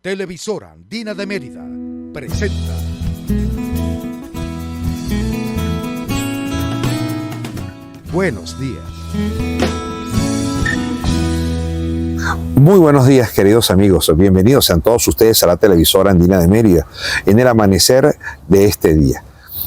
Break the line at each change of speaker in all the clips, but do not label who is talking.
Televisora Andina de Mérida presenta Buenos días.
Muy buenos días, queridos amigos. Bienvenidos sean todos ustedes a la televisora Andina de Mérida en el amanecer de este día.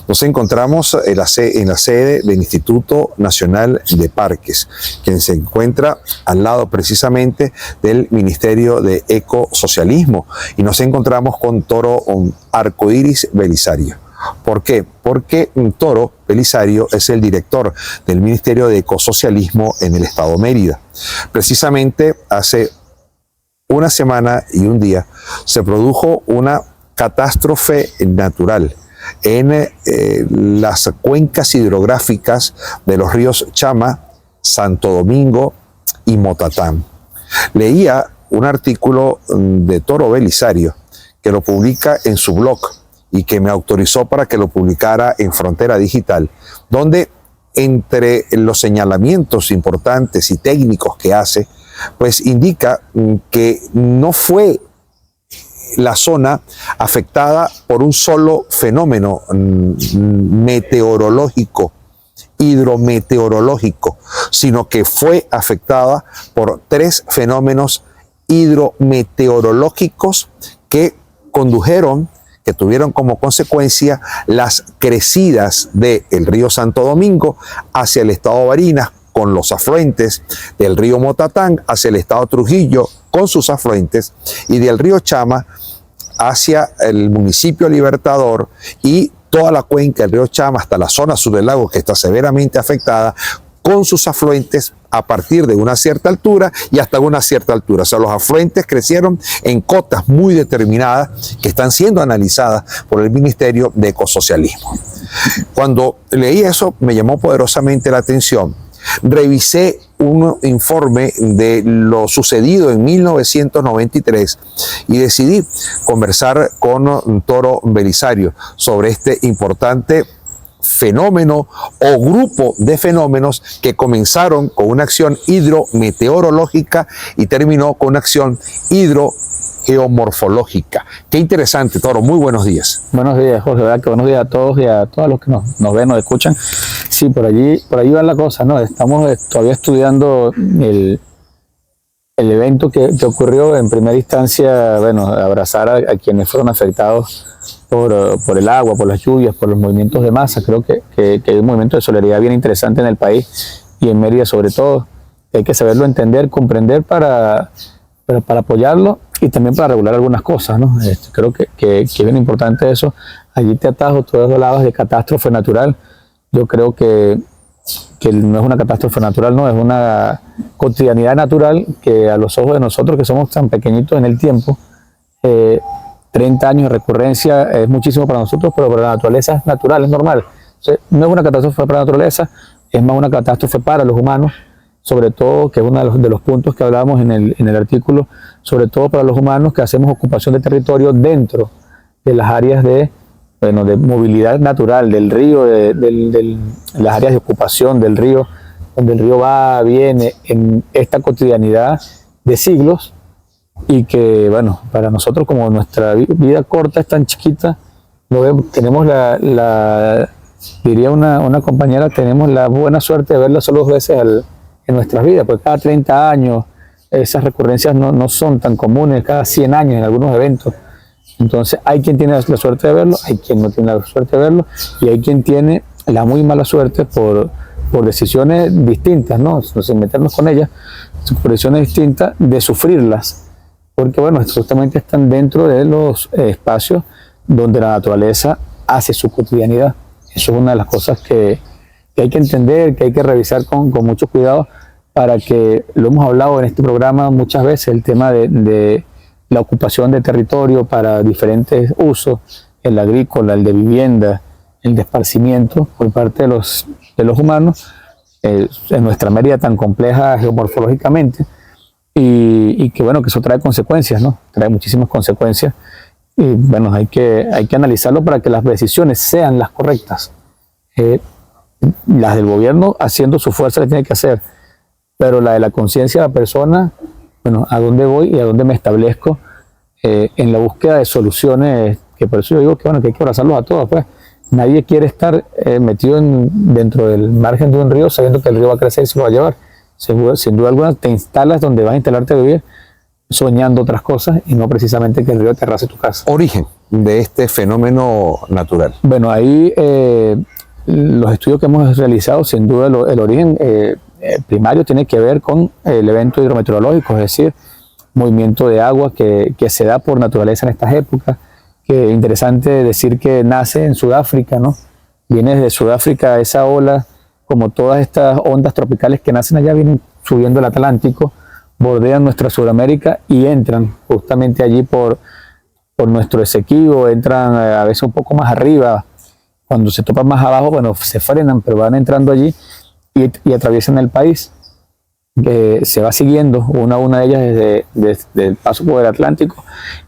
Nos encontramos en la sede del Instituto Nacional de Parques, quien se encuentra al lado precisamente del Ministerio de Ecosocialismo, y nos encontramos con Toro Arcoiris Belisario. ¿Por qué? Porque Toro Belisario es el director del Ministerio de Ecosocialismo en el Estado Mérida. Precisamente hace una semana y un día se produjo una catástrofe natural en las cuencas hidrográficas de los ríos Chama, Santo Domingo y Motatán. Leía un artículo de Toro Belisario que lo publica en su blog y que me autorizó para que lo publicara en Frontera Digital, donde entre los señalamientos importantes y técnicos que hace, pues indica que no fue la zona afectada por un solo fenómeno meteorológico, hidrometeorológico, sino que fue afectada por tres fenómenos hidrometeorológicos que tuvieron como consecuencia las crecidas del río Santo Domingo hacia el estado Barinas, con los afluentes del río Motatán hacia el estado Trujillo con sus afluentes, y del río Chama hacia el municipio Libertador y toda la cuenca del río Chama hasta la zona sur del lago, que está severamente afectada, con sus afluentes a partir de una cierta altura y hasta una cierta altura. O sea, los afluentes crecieron en cotas muy determinadas que están siendo analizadas por el Ministerio de Ecosocialismo. Cuando leí eso, me llamó poderosamente la atención. Revisé un informe de lo sucedido en 1993 y decidí conversar con Toro Belisario sobre este importante fenómeno o grupo de fenómenos que comenzaron con una acción hidrometeorológica y terminó con una acción hidrogeomorfológica. Qué interesante, Toro. Muy buenos días.
Buenos días, Jorge. ¿Verdad? Que buenos días a todos y a todos los que nos ven, nos escuchan. Sí, por allí va la cosa, ¿no? Estamos todavía estudiando el evento que ocurrió. En primera instancia, bueno, abrazar a quienes fueron afectados por el agua, por las lluvias, por los movimientos de masa. Creo que hay un movimiento de solidaridad bien interesante en el país y en Mérida sobre todo. Hay que saberlo entender, comprender para apoyarlo y también para regular algunas cosas, ¿no? Creo que es bien importante eso. Allí te atajo, tú hablabas de catástrofe natural. Yo creo que no es una catástrofe natural, no, es una cotidianidad natural que a los ojos de nosotros que somos tan pequeñitos en el tiempo, 30 años de recurrencia es muchísimo para nosotros, pero para la naturaleza es natural, es normal. Entonces, no es una catástrofe para la naturaleza, es más una catástrofe para los humanos, sobre todo, que es uno de los puntos que hablábamos en el artículo, sobre todo para los humanos que hacemos ocupación de territorio dentro de las áreas de movilidad natural del río, de las áreas de ocupación del río, donde el río va, viene, en esta cotidianidad de siglos, y que, bueno, para nosotros, como nuestra vida corta es tan chiquita, tenemos diría una compañera, tenemos la buena suerte de verla solo 2 veces en nuestras vidas, porque cada 30 años esas recurrencias no son tan comunes, cada 100 años en algunos eventos. Entonces hay quien tiene la suerte de verlo, hay quien no tiene la suerte de verlo, y hay quien tiene la muy mala suerte por decisiones distintas, ¿no? Sin meternos con ellas, por decisiones distintas de sufrirlas, porque bueno, justamente están dentro de los espacios donde la naturaleza hace su cotidianidad. Eso es una de las cosas que hay que entender, que hay que revisar con mucho cuidado, para que, lo hemos hablado en este programa muchas veces, el tema de la ocupación de territorio para diferentes usos, el agrícola, el de vivienda, el de esparcimiento por parte de los humanos, en nuestra Mérida tan compleja geomorfológicamente, y que bueno, que eso trae consecuencias, ¿no? Trae muchísimas consecuencias, y bueno, hay que analizarlo para que las decisiones sean las correctas. Las del gobierno haciendo su fuerza que tiene que hacer, pero la de la conciencia de la persona, bueno, a dónde voy y a dónde me establezco, en la búsqueda de soluciones, que por eso yo digo que, bueno, que hay que abrazarlos a todos, pues. Nadie quiere estar metido dentro del margen de un río sabiendo que el río va a crecer y se lo va a llevar. Sin duda alguna te instalas donde vas a instalarte a vivir soñando otras cosas y no precisamente que el río te arrase tu casa.
Origen de este fenómeno natural.
Bueno, ahí los estudios que hemos realizado, sin duda el origen primario tiene que ver con el evento hidrometeorológico, es decir, movimiento de agua que se da por naturaleza en estas épocas. Que interesante decir que nace en Sudáfrica, ¿no? Viene desde Sudáfrica esa ola, como todas estas ondas tropicales que nacen allá, vienen subiendo el Atlántico, bordean nuestra Sudamérica y entran justamente allí por nuestro Esequibo, entran a veces un poco más arriba. Cuando se topan más abajo, bueno, se frenan, pero van entrando allí y atraviesan el país. Se va siguiendo una a una de ellas desde el paso por el Atlántico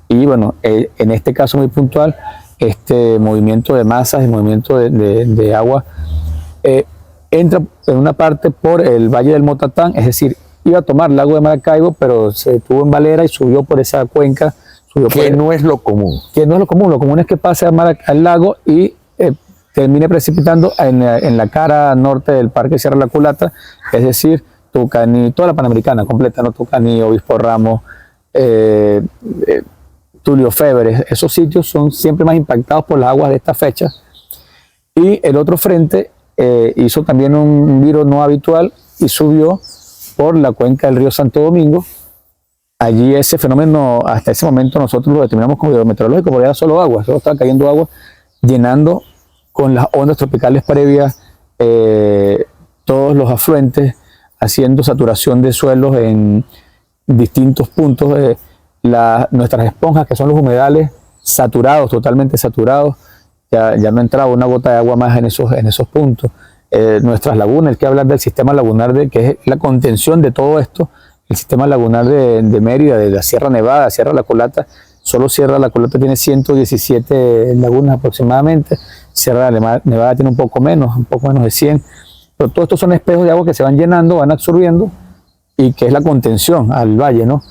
y bueno, en este caso muy puntual, este movimiento de masas, el movimiento de agua entra en una parte por el Valle del Motatán, es decir, iba a tomar el lago de Maracaibo, pero se detuvo en Valera y subió por esa cuenca.
Que no es lo común.
Que no es lo común es que pase al lago y termine precipitando en la cara norte del Parque Sierra La Culata, es decir, Tucaní, toda la Panamericana completa, ¿no? Tucaní, Obispo Ramos, Tulio Febres, esos sitios son siempre más impactados por las aguas de esta fecha. Y el otro frente hizo también un viro no habitual y subió por la cuenca del río Santo Domingo. Allí ese fenómeno, hasta ese momento nosotros lo determinamos como hidrometeorológico, porque era solo agua, solo estaba cayendo agua, llenando con las ondas tropicales previas todos los afluentes, haciendo saturación de suelos en distintos puntos. Nuestras esponjas, que son los humedales, saturados, totalmente saturados, ya no entraba una gota de agua más en esos puntos. Nuestras lagunas, hay que hablar del sistema lagunar, que es la contención de todo esto, el sistema lagunar de Mérida, de la Sierra Nevada, Sierra La Culata. Solo Sierra La Culata tiene 117 lagunas aproximadamente, Sierra Nevada tiene un poco menos de 100. Pero todos estos son espejos de agua que se van llenando, van absorbiendo, y que es la contención al valle, ¿no?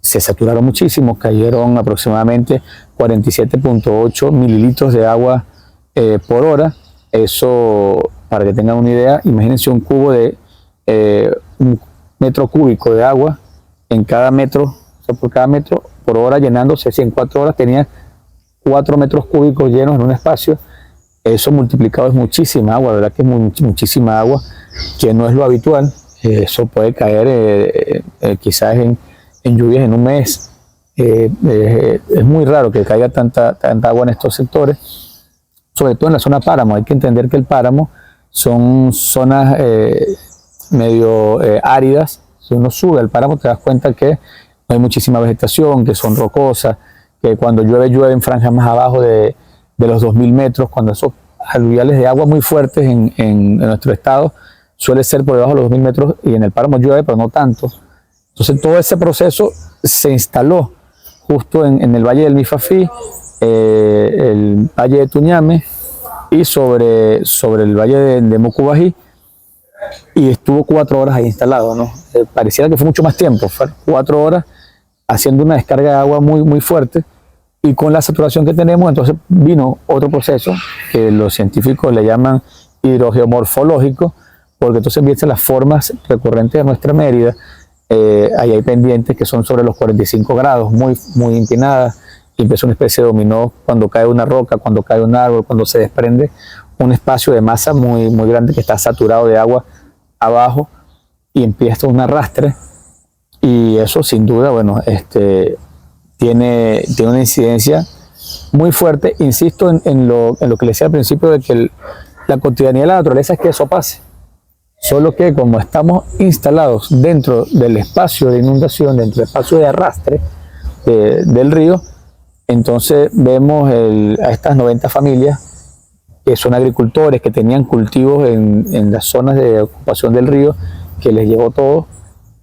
Se saturaron muchísimo, cayeron aproximadamente 47.8 mililitros de agua por hora. Eso, para que tengan una idea, imagínense un cubo de un metro cúbico de agua en cada metro, o sea, por cada metro por hora llenándose. Si en 4 horas tenía 4 metros cúbicos llenos en un espacio, eso multiplicado es muchísima agua, ¿verdad? Que es muchísima agua, que no es lo habitual. Eso puede caer quizás en lluvias en un mes. Es muy raro que caiga tanta agua en estos sectores, sobre todo en la zona páramo. Hay que entender que el páramo son zonas medio áridas. Si uno sube al páramo te das cuenta que no hay muchísima vegetación, que son rocosas, que cuando llueve en franjas más abajo de los 2000 metros, cuando esos aluviales de agua muy fuertes en nuestro estado suele ser por debajo de los 2000 metros, y en el páramo llueve, pero no tanto. Entonces todo ese proceso se instaló justo en el Valle del Mifafí, el Valle de Tuñame y sobre el Valle de Mucubají, y estuvo 4 horas ahí instalado, ¿no? Pareciera que fue mucho más tiempo, fue 4 horas haciendo una descarga de agua muy, muy fuerte. Y con la saturación que tenemos, entonces vino otro proceso que los científicos le llaman hidrogeomorfológico, porque entonces empiezan las formas recurrentes de nuestra Mérida. Ahí hay pendientes que son sobre los 45 grados, muy, muy inclinadas, y empieza una especie de dominó cuando cae una roca, cuando cae un árbol, cuando se desprende un espacio de masa muy, muy grande que está saturado de agua abajo, y empieza un arrastre. Y eso sin duda, bueno, tiene una incidencia muy fuerte. Insisto en lo que le decía al principio, de que la cotidianidad de la naturaleza es que eso pase. Solo que como estamos instalados dentro del espacio de inundación, dentro del espacio de arrastre del río, entonces vemos a estas 90 familias que son agricultores, que tenían cultivos en las zonas de ocupación del río, que les llegó todo,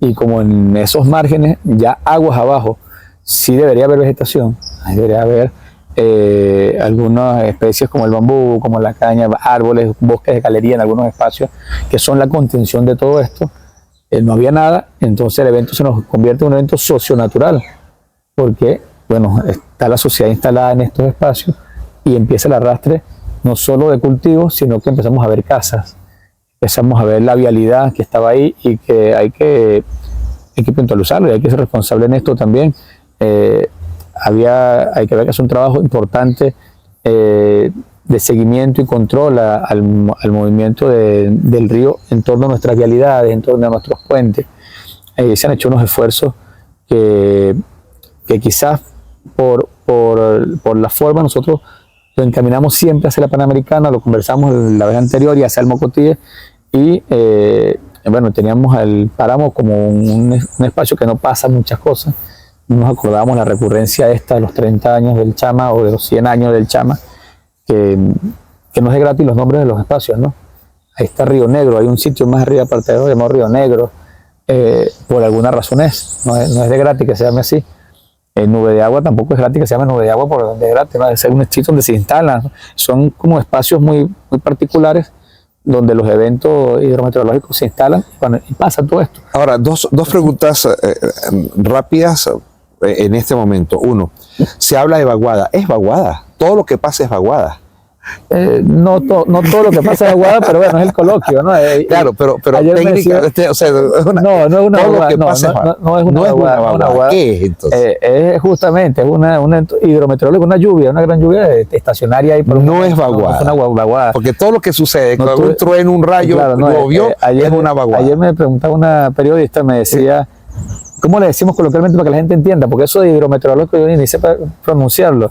y como en esos márgenes, ya aguas abajo, sí debería haber vegetación, debería haber algunas especies como el bambú, como la caña, árboles, bosques de galería en algunos espacios, que son la contención de todo esto. No había nada, entonces el evento se nos convierte en un evento socionatural, porque bueno, está la sociedad instalada en estos espacios y empieza el arrastre no solo de cultivos, sino que empezamos a ver casas, empezamos a ver la vialidad que estaba ahí y que hay que puntualizarlo y hay que ser responsable en esto también. Hay que ver que es un trabajo importante de seguimiento y control al movimiento del río en torno a nuestras vialidades, en torno a nuestros puentes. Se han hecho unos esfuerzos que quizás por la forma nosotros lo encaminamos siempre hacia la Panamericana, lo conversamos la vez anterior y hacia el Mocotí y bueno, teníamos el páramo como un espacio que no pasa muchas cosas. Nos acordábamos la recurrencia esta de los 30 años del Chama o de los 100 años del Chama, que no es de gratis los nombres de los espacios, ¿no? Ahí está Río Negro, hay un sitio más arriba aparte de eso llamado Río Negro, por alguna razón no es de gratis que se llame así. Nube de Agua tampoco es gratis que se llame Nube de Agua por donde es gratis, ¿no? Es un sitio donde se instalan, ¿no? Son como espacios muy particulares donde los eventos hidrometeorológicos se instalan y pasa todo esto.
Ahora, dos preguntas rápidas en este momento. Uno, se habla de vaguada. ¿Es vaguada? Todo lo que pasa es vaguada.
No todo lo que pasa es vaguada, pero bueno, es el coloquio, ¿no?
Claro, pero técnica, o sea,
no es una vaguada, no es una vaguada.
¿Qué es entonces?
Es justamente una hidrometeorológica, una gran lluvia estacionaria ahí.
No es vaguada.
No es una vaguada.
Porque todo lo que sucede, cuando un trueno, un rayo,
claro,
llovió, es una vaguada.
Ayer me preguntaba una periodista, me decía, ¿cómo le decimos coloquialmente para que la gente entienda? Porque eso de hidrometeorológico yo ni sé pronunciarlo.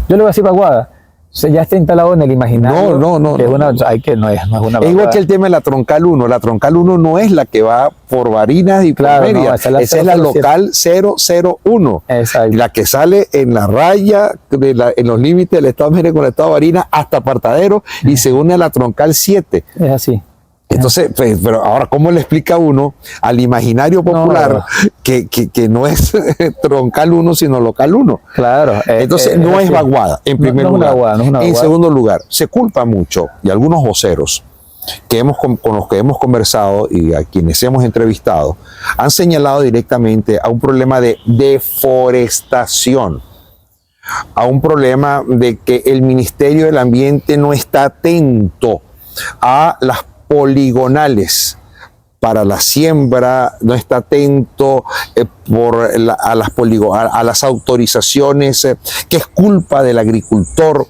Yo le voy a decir vaguada. O sea, ya está instalado en el imaginario. No.
No es una vaguada. Es igual que el tema de la Troncal 1. La Troncal 1 no es la que va por Barinas y por Mérida. Esa es la local 001.
Exacto.
La que sale en la raya, en los límites del estado de Mérida con el estado de Barinas hasta Apartadero y se une a la Troncal 7.
Es así.
Entonces, pero ahora, ¿cómo le explica uno al imaginario popular que no es Troncal 1, sino local 1?
Claro.
Entonces, no es vaguada, en primer lugar. En segundo lugar, se culpa mucho, y algunos voceros con los que hemos conversado y a quienes hemos entrevistado, han señalado directamente a un problema de deforestación, a un problema de que el Ministerio del Ambiente no está atento a las poligonales para la siembra, no está atento a las autorizaciones, que es culpa del agricultor.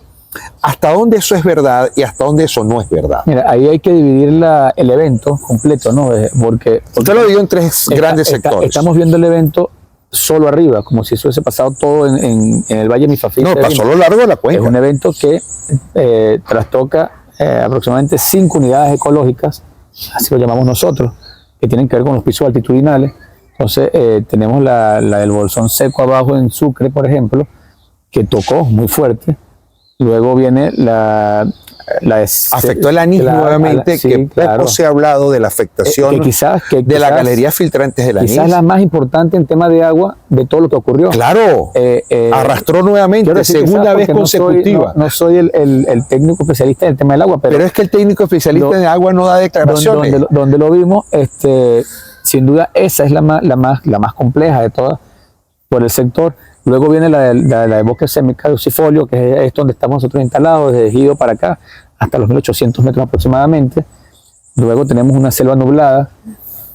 ¿Hasta dónde eso es verdad y hasta dónde eso no es verdad?
Mira, ahí hay que dividir el evento completo, ¿no? Porque
usted lo dividió en tres grandes sectores.
Estamos viendo el evento solo arriba, como si eso hubiese pasado todo en el Valle Mifafí.
No, pasó a lo largo de la cuenca.
Es un evento que trastoca aproximadamente 5 unidades ecológicas, así lo llamamos nosotros, que tienen que ver con los pisos altitudinales. Entonces tenemos la del Bolsón Seco abajo en Sucre, por ejemplo, que tocó muy fuerte. Luego viene
afectó el anís nuevamente, que poco se ha hablado de la afectación de la galería filtrantes del anís.
Quizás la más importante en tema de agua de todo lo que ocurrió.
Claro, arrastró nuevamente, segunda vez consecutiva.
No soy el técnico especialista en el tema del agua, pero
es que el técnico especialista en agua no da declaraciones.
Donde lo vimos, sin duda esa es la más compleja de todas por el sector. Luego viene la de bosque semicaducifolio, que es donde estamos nosotros instalados, desde Ejido para acá, hasta los 1800 metros aproximadamente. Luego tenemos una selva nublada,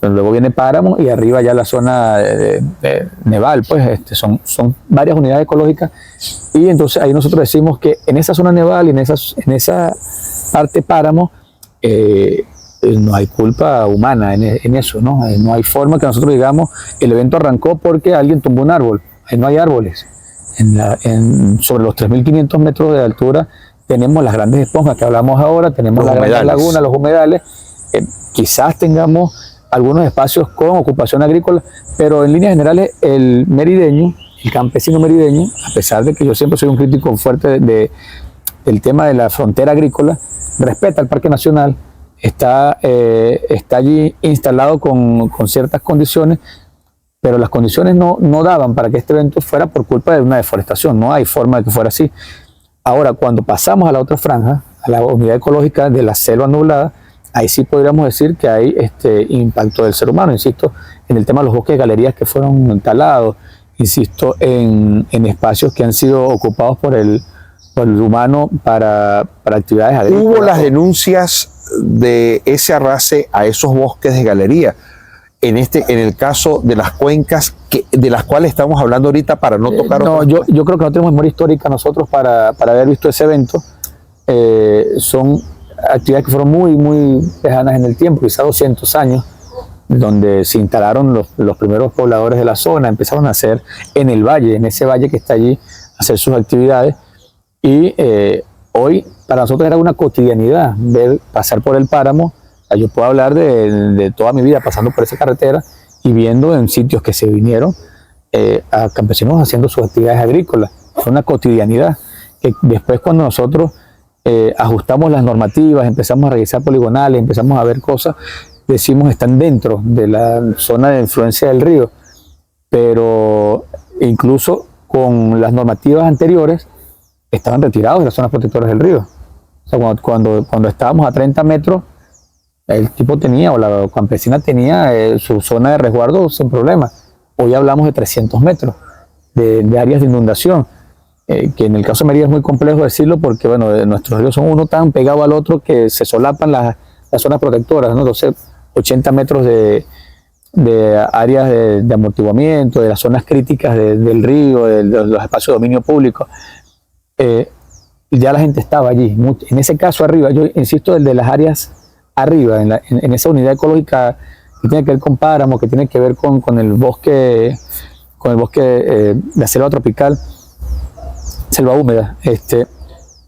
luego viene Páramo y arriba ya la zona de Neval, pues son varias unidades ecológicas. Y entonces ahí nosotros decimos que en esa zona Neval y en esa parte Páramo no hay culpa humana en eso, ¿no? No hay forma que nosotros digamos el evento arrancó porque alguien tumbó un árbol. Ahí no hay árboles. Sobre los 3.500 metros de altura tenemos las grandes esponjas que hablamos ahora, tenemos la gran laguna, los humedales. Quizás tengamos algunos espacios con ocupación agrícola, pero en líneas generales el merideño, el campesino merideño, a pesar de que yo siempre soy un crítico fuerte del tema de la frontera agrícola, respeta el Parque Nacional, está allí instalado con ciertas condiciones, pero las condiciones no daban para que este evento fuera por culpa de una deforestación. No hay forma de que fuera así. Ahora, cuando pasamos a la otra franja, a la unidad ecológica de la selva nublada, ahí sí podríamos decir que hay impacto del ser humano, insisto, en el tema de los bosques de galerías que fueron talados, insisto, en espacios que han sido ocupados por el humano para actividades agrícolas.
Hubo las denuncias de ese arrase a esos bosques de galería. En el caso de las cuencas de las cuales estamos hablando ahorita, para no tocar
no, yo creo que no tenemos memoria histórica nosotros para haber visto ese evento. Son actividades que fueron muy, muy lejanas en el tiempo, quizá 200 años, donde se instalaron los primeros pobladores de la zona, empezaron a hacer en el valle, en ese valle que está allí, a hacer sus actividades. Y hoy para nosotros era una cotidianidad ver pasar por el páramo. Yo puedo hablar de toda mi vida pasando por esa carretera y viendo en sitios que se vinieron a campesinos haciendo sus actividades agrícolas. Fue una cotidianidad que después, cuando nosotros ajustamos las normativas, empezamos a revisar poligonales, empezamos a ver cosas, decimos están dentro de la zona de influencia del río, pero incluso con las normativas anteriores estaban retirados de las zonas protectoras del río. O sea, cuando estábamos a 30 metros, el tipo tenía, o la campesina tenía su zona de resguardo sin problema. Hoy hablamos de 300 metros de áreas de inundación, que en el caso de Mérida es muy complejo decirlo porque, bueno, nuestros ríos son uno tan pegado al otro que se solapan las zonas protectoras, ¿no? Entonces, 80 metros de áreas de amortiguamiento, de las zonas críticas del río, de los espacios de dominio público. Ya la gente estaba allí. En ese caso arriba, yo insisto, el de las áreas arriba, en esa unidad ecológica que tiene que ver con páramo, que tiene que ver con el bosque, la selva tropical, selva húmeda.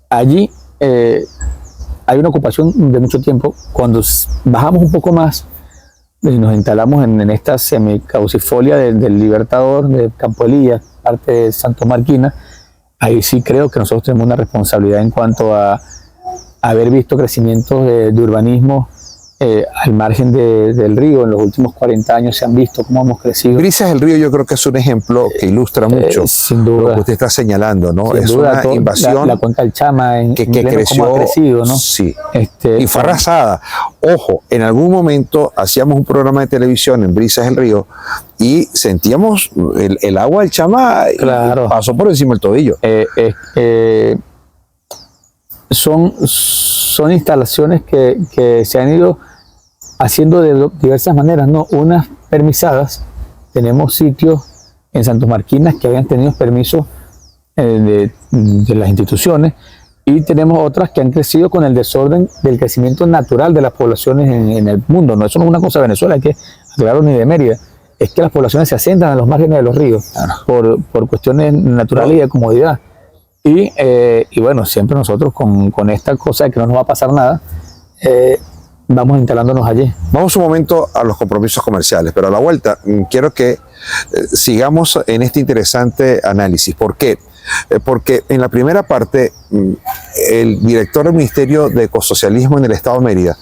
Allí hay una ocupación de mucho tiempo. Cuando bajamos un poco más y nos instalamos en esta semicaucifolia del Libertador, de Campo Elías, parte de Santo Marquina, ahí sí creo que nosotros tenemos una responsabilidad en cuanto a haber visto crecimientos de urbanismo al margen del río. En los últimos 40 años se han visto cómo hemos crecido.
Brisas del Río yo creo que es un ejemplo que ilustra mucho
sin duda,
lo que usted está señalando, ¿no?
Sin
es
duda,
una invasión
la cuenca del Chama
que creció,
cómo ha crecido, ¿no?
Sí, y fue arrasada. Ojo, en algún momento hacíamos un programa de televisión en Brisas del Río y sentíamos el agua del Chama,
claro,
pasó por encima del tobillo.
Son instalaciones que se han ido haciendo de diversas maneras, ¿no? Unas permisadas. Tenemos sitios en Santos Marquinas que habían tenido permisos de las instituciones, y tenemos otras que han crecido con el desorden del crecimiento natural de las poblaciones en el mundo. No, eso no es una cosa de Venezuela, hay que aclararlo, ni de Mérida. Es que las poblaciones se asientan en los márgenes de los ríos por cuestiones naturales y de comodidad. Y bueno, siempre nosotros con esta cosa de que no nos va a pasar nada, vamos instalándonos allí.
Vamos un momento a los compromisos comerciales, pero a la vuelta quiero que sigamos en este interesante análisis. ¿Por qué? Porque en la primera parte, el director del Ministerio de Ecosocialismo en el Estado de Mérida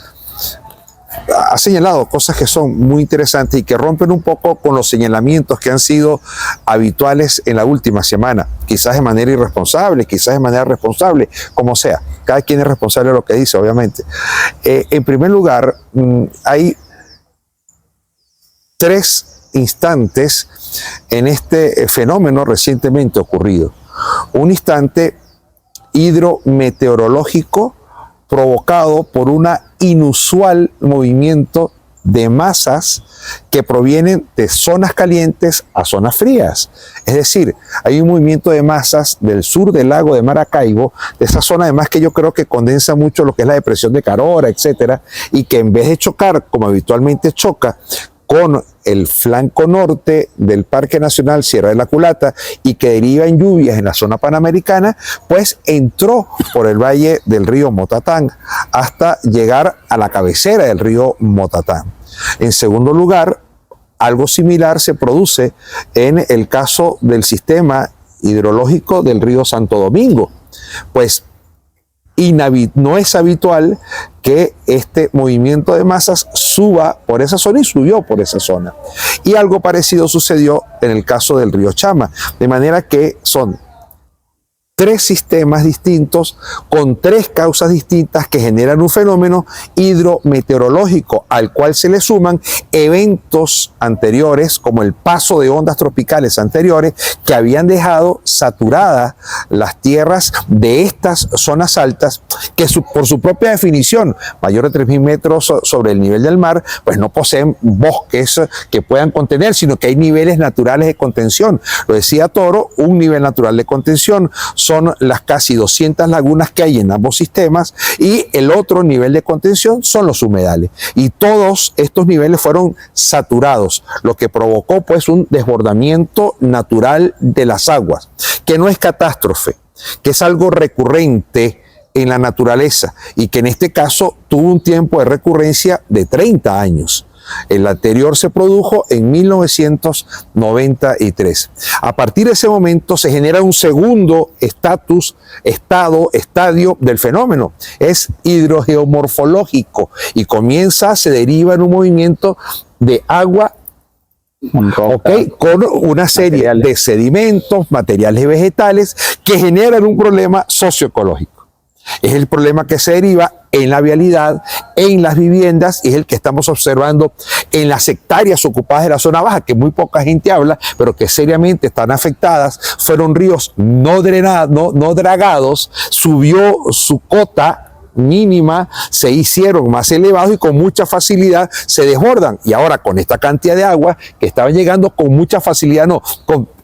ha señalado cosas que son muy interesantes y que rompen un poco con los señalamientos que han sido habituales en la última semana, quizás de manera irresponsable, quizás de manera responsable, como sea. Cada quien es responsable de lo que dice, obviamente. En primer lugar, hay 3 instantes en este fenómeno recientemente ocurrido. Un instante hidrometeorológico provocado por un inusual movimiento de masas que provienen de zonas calientes a zonas frías. Es decir, hay un movimiento de masas del sur del lago de Maracaibo, de esa zona además que yo creo que condensa mucho lo que es la depresión de Carora, etcétera, y que en vez de chocar, como habitualmente choca, con el flanco norte del Parque Nacional Sierra de la Culata y que deriva en lluvias en la zona panamericana, pues entró por el valle del río Motatán hasta llegar a la cabecera del río Motatán. En segundo lugar, algo similar se produce en el caso del sistema hidrológico del río Santo Domingo, pues no es habitual que este movimiento de masas suba por esa zona y subió por esa zona. Y algo parecido sucedió en el caso del río Chama, de manera que son tres sistemas distintos con tres causas distintas que generan un fenómeno hidrometeorológico al cual se le suman eventos anteriores como el paso de ondas tropicales anteriores que habían dejado saturadas las tierras de estas zonas altas que por su propia definición, mayor de 3.000 metros sobre el nivel del mar, pues no poseen bosques que puedan contener, sino que hay niveles naturales de contención. Lo decía Toro, un nivel natural de contención son las casi 200 lagunas que hay en ambos sistemas y el otro nivel de contención son los humedales. Y todos estos niveles fueron saturados, lo que provocó pues un desbordamiento natural de las aguas, que no es catástrofe, que es algo recurrente en la naturaleza y que en este caso tuvo un tiempo de recurrencia de 30 años. El anterior se produjo en 1993. A partir de ese momento se genera un segundo estadio del fenómeno. Es hidrogeomorfológico y se deriva en un movimiento de agua con una serie de sedimentos, materiales vegetales que generan un problema socioecológico. Es el problema que se deriva en la vialidad, en las viviendas, y es el que estamos observando en las hectáreas ocupadas de la zona baja, que muy poca gente habla, pero que seriamente están afectadas. Fueron ríos no dragados, subió su cota mínima, se hicieron más elevados y con mucha facilidad se desbordan. Y ahora con esta cantidad de agua que estaban llegando con mucha facilidad,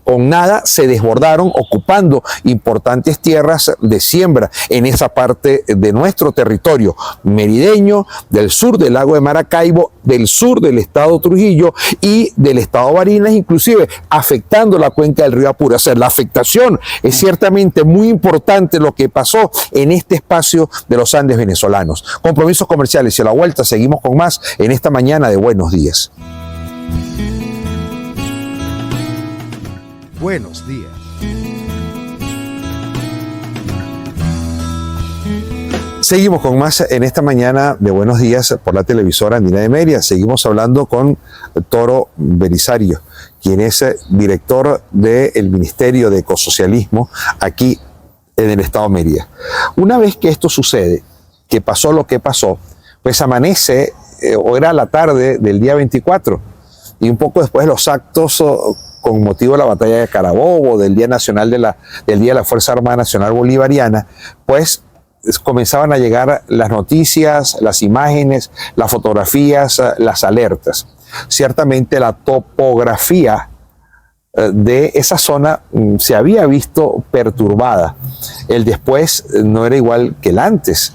con nada, se desbordaron, ocupando importantes tierras de siembra en esa parte de nuestro territorio merideño, del sur del lago de Maracaibo, del sur del estado Trujillo y del estado Barinas, inclusive afectando la cuenca del río Apure. O sea, la afectación es ciertamente muy importante lo que pasó en este espacio de los Andes venezolanos. Compromisos comerciales y a la vuelta seguimos con más en esta mañana de Buenos Días.
Buenos días.
Seguimos con más en esta mañana de Buenos Días por la televisora Andina de Mérida. Seguimos hablando con Toro Belisario, quien es director del Ministerio de Ecosocialismo aquí en el estado de Mérida. Una vez que esto sucede, que pasó lo que pasó, pues amanece, o era la tarde del día 24, y un poco después los actos con motivo de la batalla de Carabobo, del Día Nacional del Día de la Fuerza Armada Nacional Bolivariana, pues comenzaban a llegar las noticias, las imágenes, las fotografías, las alertas. Ciertamente la topografía de esa zona se había visto perturbada. El después no era igual que el antes.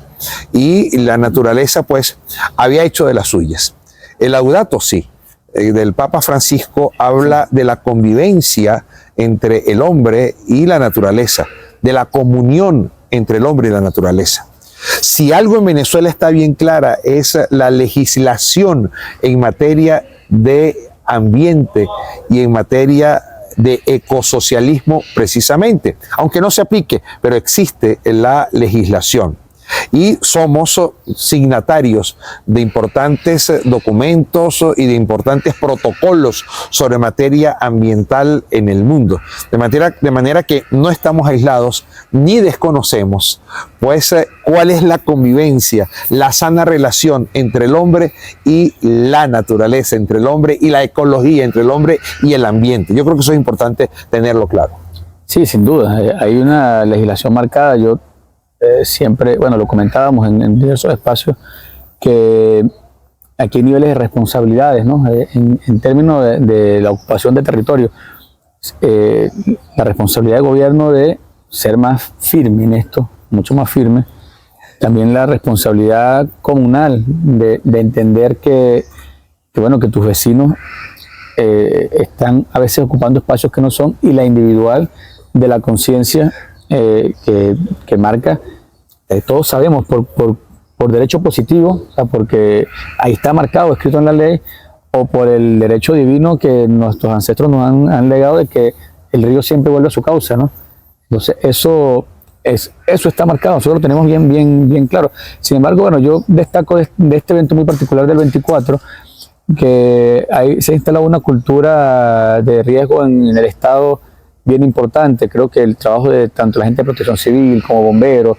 Y la naturaleza pues había hecho de las suyas. El Laudato sí, del Papa Francisco, habla de la convivencia entre el hombre y la naturaleza, de la comunión entre el hombre y la naturaleza. Si algo en Venezuela está bien clara es la legislación en materia de ambiente y en materia de ecosocialismo precisamente, aunque no se aplique, pero existe la legislación. Y somos signatarios de importantes documentos y de importantes protocolos sobre materia ambiental en el mundo. De manera que no estamos aislados ni desconocemos, pues, cuál es la convivencia, la sana relación entre el hombre y la naturaleza, entre el hombre y la ecología, entre el hombre y el ambiente. Yo creo que eso es importante tenerlo claro.
Sí, sin duda. Hay una legislación marcada. Yo siempre, bueno, lo comentábamos en diversos espacios, que aquí hay niveles de responsabilidades, ¿no? En términos de la ocupación de territorio, la responsabilidad del gobierno de ser más firme en esto, mucho más firme. También la responsabilidad comunal de entender que tus vecinos están a veces ocupando espacios que no son, y la individual de la conciencia que marca, todos sabemos por derecho positivo, o sea, porque ahí está marcado, escrito en la ley, o por el derecho divino que nuestros ancestros nos han legado, de que el río siempre vuelve a su causa, ¿no? Entonces eso está marcado, nosotros lo tenemos bien claro. Sin embargo, bueno, yo destaco de este evento muy particular del 24, que se ha instalado una cultura de riesgo en el estado bien importante. Creo que el trabajo de tanto la gente de protección civil como bomberos,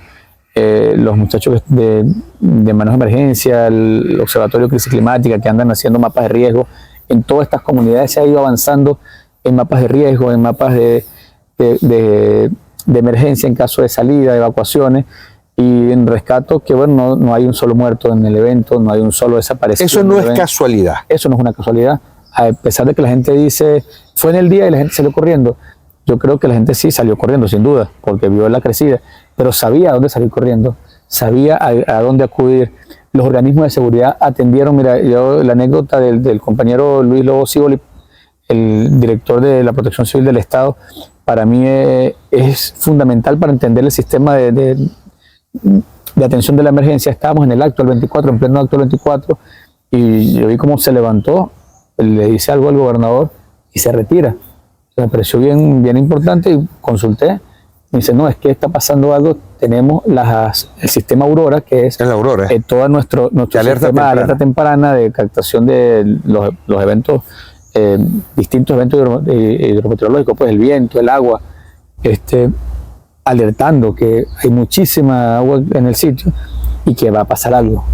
los muchachos de manejo de emergencia, el Observatorio de Crisis Climática, que andan haciendo mapas de riesgo, en todas estas comunidades se ha ido avanzando en mapas de riesgo, en mapas de emergencia en caso de salida, de evacuaciones, y en rescato que bueno, no hay un solo muerto en el evento, no hay un solo desaparecido.
Eso no es casualidad.
Eso no es una casualidad. A pesar de que la gente dice, fue en el día y la gente salió corriendo, yo creo que la gente sí salió corriendo, sin duda, porque vio la crecida, pero sabía a dónde salir corriendo, sabía a dónde acudir. Los organismos de seguridad atendieron. Mira, yo la anécdota del compañero Luis Lobo Sívoli, el director de la Protección Civil del Estado, para mí es fundamental para entender el sistema de atención de la emergencia. Estábamos en el acto del 24, en pleno acto del 24, y yo vi cómo se levantó, le dice algo al gobernador y se retira. Me pareció bien importante y consulté. Me dice, no, es que está pasando algo. Tenemos el sistema Aurora, que es
la Aurora,
todo nuestro sistema de alerta temprana de captación de los eventos, distintos eventos hidrometeorológicos, pues el viento, el agua, alertando que hay muchísima agua en el sitio y que va a pasar algo.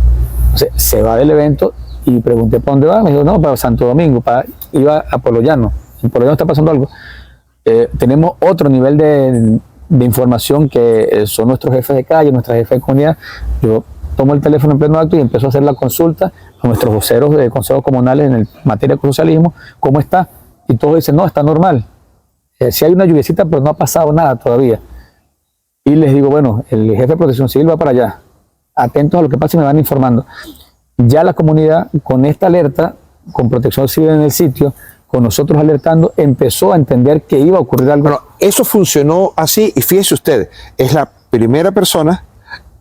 Entonces, se va del evento y pregunté para dónde va. Me dijo, no, para Santo Domingo, iba a Pueblo Llano. En Pueblo Llano está pasando algo. Tenemos otro nivel de información que son nuestros jefes de calle, nuestras jefes de comunidad. Yo tomo el teléfono en pleno acto y empiezo a hacer la consulta a nuestros voceros de consejos comunales en materia de ecosocialismo, ¿cómo está? Y todos dicen, no, está normal. Si hay una lluviecita, pero no ha pasado nada todavía. Y les digo, bueno, el jefe de protección civil va para allá. Atentos a lo que pasa y me van informando. Ya la comunidad, con esta alerta, con protección civil en el sitio, con nosotros alertando, empezó a entender que iba a ocurrir algo.
Bueno, eso funcionó así, y fíjese usted, es la primera persona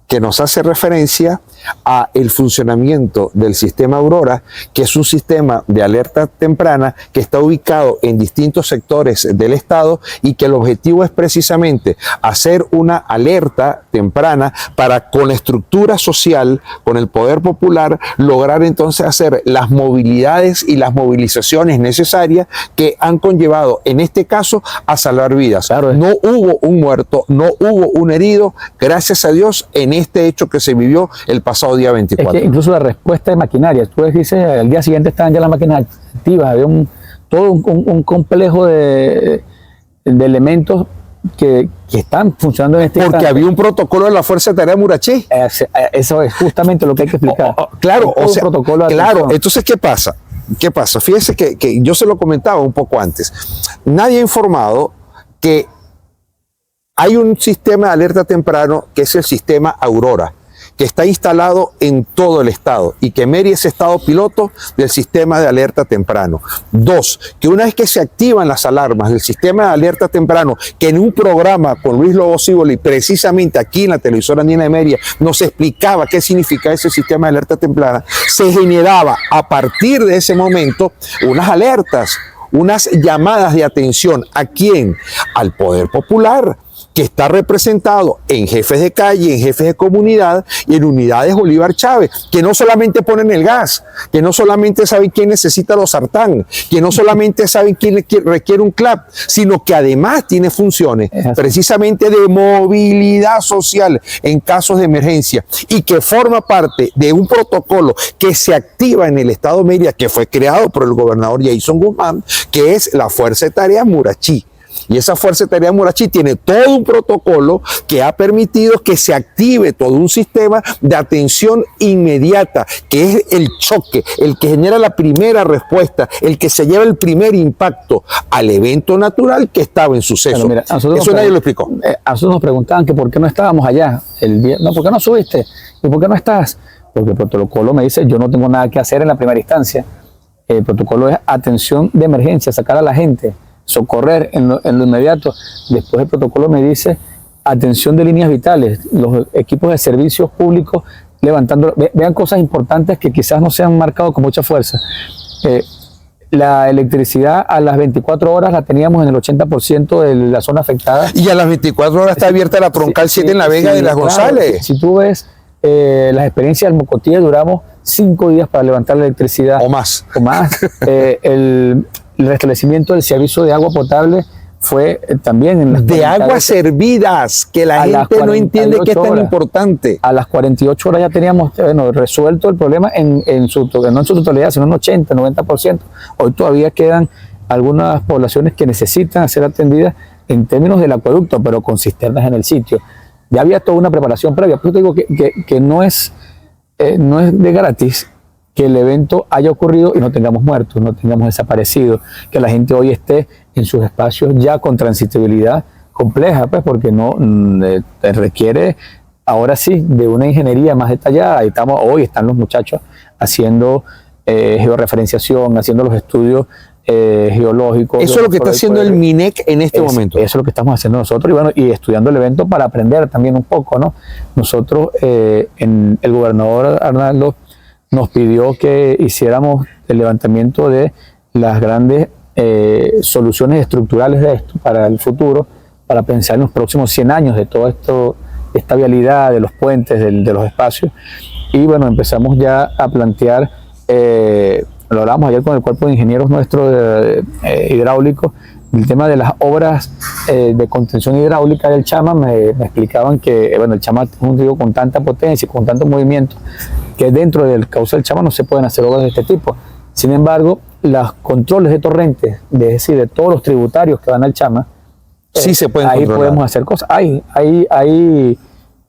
que nos hace referencia a el funcionamiento del sistema Aurora, que es un sistema de alerta temprana que está ubicado en distintos sectores del estado y que el objetivo es precisamente hacer una alerta temprana para, con la estructura social, con el poder popular, lograr entonces hacer las movilidades y las movilizaciones necesarias que han conllevado, en este caso, a salvar vidas.
Claro.
No hubo un muerto, no hubo un herido, gracias a Dios, en este hecho que se vivió el pasado día 24.
Es que incluso la respuesta de maquinaria, tú dices, al día siguiente estaban ya las máquinas activas, había todo un complejo de elementos que están funcionando en este
Porque
instante.
había un protocolo de la Fuerza de Tarea Murachí.
Eso es justamente lo que hay que explicar.
Claro,
o sea,
claro. Entonces, ¿qué pasa? Fíjese que yo se lo comentaba un poco antes. Nadie ha informado que hay un sistema de alerta temprano que es el sistema Aurora, que está instalado en todo el estado y que Mérida es estado piloto del sistema de alerta temprano. 2, que una vez que se activan las alarmas del sistema de alerta temprano, que en un programa con Luis Lobo Sívoli, precisamente aquí en la televisora andina de Mérida, nos explicaba qué significa ese sistema de alerta temprana, se generaba a partir de ese momento unas alertas, unas llamadas de atención. ¿A quién? Al poder popular, que está representado en jefes de calle, en jefes de comunidad y en unidades Bolívar Chávez, que no solamente ponen el gas, que no solamente saben quién necesita los sartán, que no solamente saben quién requiere un CLAP, sino que además tiene funciones precisamente de movilidad social en casos de emergencia y que forma parte de un protocolo que se activa en el estado de Mérida, que fue creado por el gobernador Jason Guzmán, que es la Fuerza de Tarea Murachí. Y esa Fuerza de Tarea Murachí tiene todo un protocolo que ha permitido que se active todo un sistema de atención inmediata, que es el choque, el que genera la primera respuesta, el que se lleva el primer impacto al evento natural que estaba en suceso.
Mira,
eso nadie lo explicó.
A nosotros nos preguntaban que por qué no estábamos allá el día. No, ¿por qué no subiste? ¿Y por qué no estás? Porque el protocolo me dice, yo no tengo nada que hacer en la primera instancia. El protocolo es atención de emergencia, sacar a la gente, socorrer en lo inmediato. Después el protocolo me dice atención de líneas vitales, los equipos de servicios públicos levantando. Vean cosas importantes que quizás no se han marcado con mucha fuerza. La electricidad a las 24 horas la teníamos en el 80% de la zona afectada.
Y a las 24 horas está abierta la Troncal 7 en La Vega de las González.
Claro, si tú ves las experiencias del Mocotí, duramos 5 días para levantar la electricidad.
O más.
El restablecimiento del servicio de agua potable fue también en las
De
40
aguas hervidas, que la
a las
gente no entiende que es
48
tan
horas.
importante.
A las 48 horas ya teníamos resuelto el problema no en su totalidad, sino en 80, 90%. Hoy todavía quedan algunas poblaciones que necesitan ser atendidas en términos del acueducto, pero con cisternas en el sitio. Ya había toda una preparación previa. Por eso te digo que no es de gratis que el evento haya ocurrido y no tengamos muertos, no tengamos desaparecidos, que la gente hoy esté en sus espacios ya con transitabilidad compleja, pues porque requiere ahora sí de una ingeniería más detallada. Hoy están los muchachos haciendo georreferenciación, haciendo los estudios geológicos.
Eso es lo que está haciendo el MINEC en este momento.
Eso es lo que estamos haciendo nosotros y bueno, y estudiando el evento para aprender también un poco, ¿no? Nosotros, el gobernador Arnaldo nos pidió que hiciéramos el levantamiento de las grandes soluciones estructurales de esto para el futuro, para pensar en los próximos 100 años de todo esto, esta vialidad, de los puentes, de los espacios. Y bueno, empezamos ya a plantear, lo hablamos ayer con el cuerpo de ingenieros nuestro hidráulicos, el tema de las obras de contención hidráulica del Chama. Me explicaban que bueno, el Chama es un río con tanta potencia y con tanto movimiento que dentro del cauce del Chama no se pueden hacer obras de este tipo. Sin embargo, los controles de torrentes, es decir, de todos los tributarios que van al Chama,
Sí se pueden
ahí
controlar.
podemos hacer cosas. Hay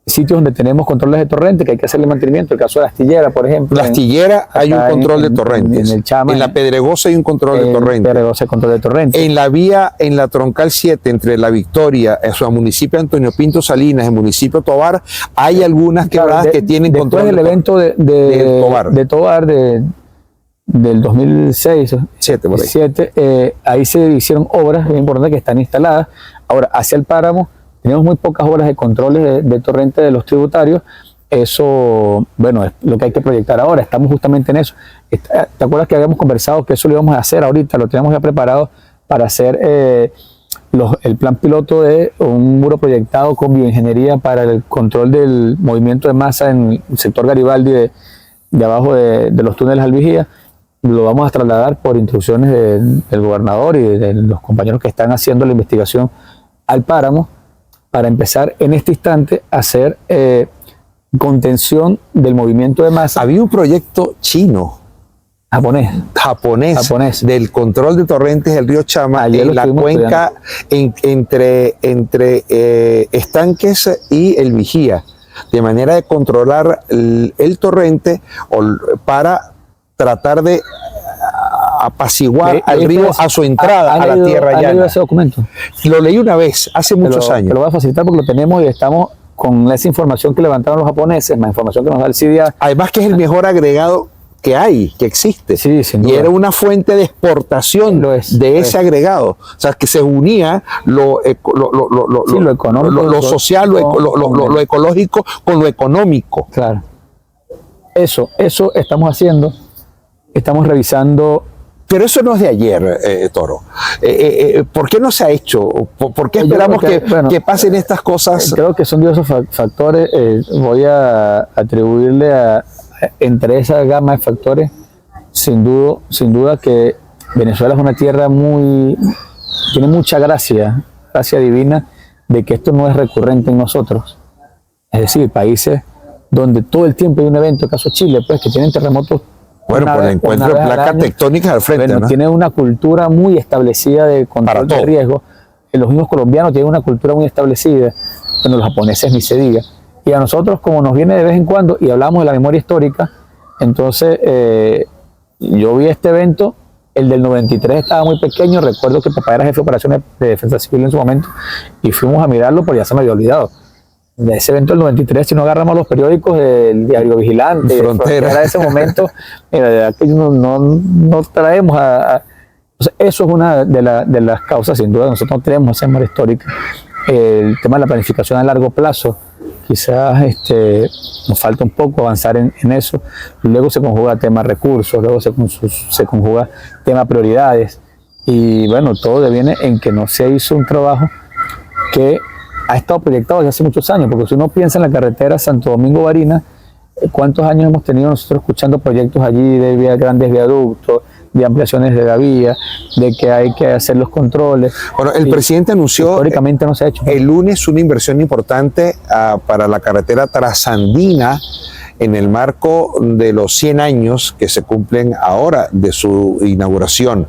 sitios donde tenemos controles de torrente que hay que hacerle mantenimiento. El caso de la Astillera, por ejemplo.
La Astillera hay un
acá
control de torrentes.
En el Chama.
En la Pedregosa hay un control de torrentes.
Pedregosa, control de torrente.
En la vía, en la troncal 7, entre La Victoria, el municipio de Antonio Pinto Salinas, el municipio de Tovar, hay algunas quebradas que tienen control
del evento de Tovar del 2006,
7 por ahí.
7, ahí se hicieron obras muy importantes que están instaladas. Ahora, hacia el páramo, tenemos muy pocas obras de controles de torrente de los tributarios. Eso, bueno, es lo que hay que proyectar ahora. Estamos justamente en eso. ¿Te acuerdas que habíamos conversado que eso lo íbamos a hacer ahorita? Lo teníamos ya preparado para hacer el plan piloto de un muro proyectado con bioingeniería para el control del movimiento de masa en el sector Garibaldi de abajo de los túneles al Vigía. Lo vamos a trasladar por instrucciones del gobernador y de los compañeros que están haciendo la investigación al páramo para empezar en este instante a hacer contención del movimiento de masa.
Había un proyecto chino, japonés del control de torrentes del río Chama.
Ayer
en
lo
la
estuvimos
cuenca entre Estanques y el Vigía, de manera de controlar el torrente para tratar de apaciguar al río a su entrada a la tierra
¿Ha leído
llana.
ese documento?
Lo leí una vez, hace muchos años.
Te lo voy a facilitar porque lo tenemos y estamos con esa información que levantaron los japoneses, más información que nos da el CDA.
Además que es el mejor agregado que hay, que existe.
Sí, sin
y
duda.
era una fuente de exportación de ese agregado. O sea, que se unía lo económico, lo social, lo ecológico con lo económico.
Claro. Eso estamos haciendo. Estamos revisando.
Pero eso no es de ayer, Toro. ¿Por qué no se ha hecho? ¿Por qué esperamos que pasen estas cosas?
Creo que son diversos factores. Voy a atribuirle entre esa gama de factores, sin duda que Venezuela es una tierra tiene mucha gracia divina de que esto no es recurrente en nosotros. Es decir, países donde todo el tiempo hay un evento, caso Chile, pues que tienen terremotos.
Bueno, por el encuentro de placas tectónicas al frente,
bueno,
¿no?
Tiene una cultura muy establecida de control de riesgo. Los mismos colombianos tienen una cultura muy establecida. Bueno, los japoneses ni se diga. Y a nosotros, como nos viene de vez en cuando, y hablamos de la memoria histórica, entonces yo vi este evento, el del 93 estaba muy pequeño, recuerdo que papá era jefe de operaciones de defensa civil en su momento, y fuimos a mirarlo, pero ya se me había olvidado. De ese evento del 93, si no agarramos los periódicos del Diario Vigilante,
Frontera,
de ese momento, mira, de verdad que no traemos o sea, eso es una de las causas, sin duda. Nosotros no tenemos esa memoria histórica. El tema de la planificación a largo plazo, quizás nos falta un poco avanzar en eso. Luego se conjuga tema recursos, luego se conjuga tema prioridades, y bueno, todo deviene en que no se hizo un trabajo que ha estado proyectado desde hace muchos años, porque si uno piensa en la carretera Santo Domingo-Barinas, ¿cuántos años hemos tenido nosotros escuchando proyectos allí de grandes viaductos, de ampliaciones de la vía, de que hay que hacer los controles.
Bueno, el presidente anunció
históricamente no se ha hecho.
El lunes una inversión importante para la carretera Trasandina en el marco de los 100 años que se cumplen ahora de su inauguración.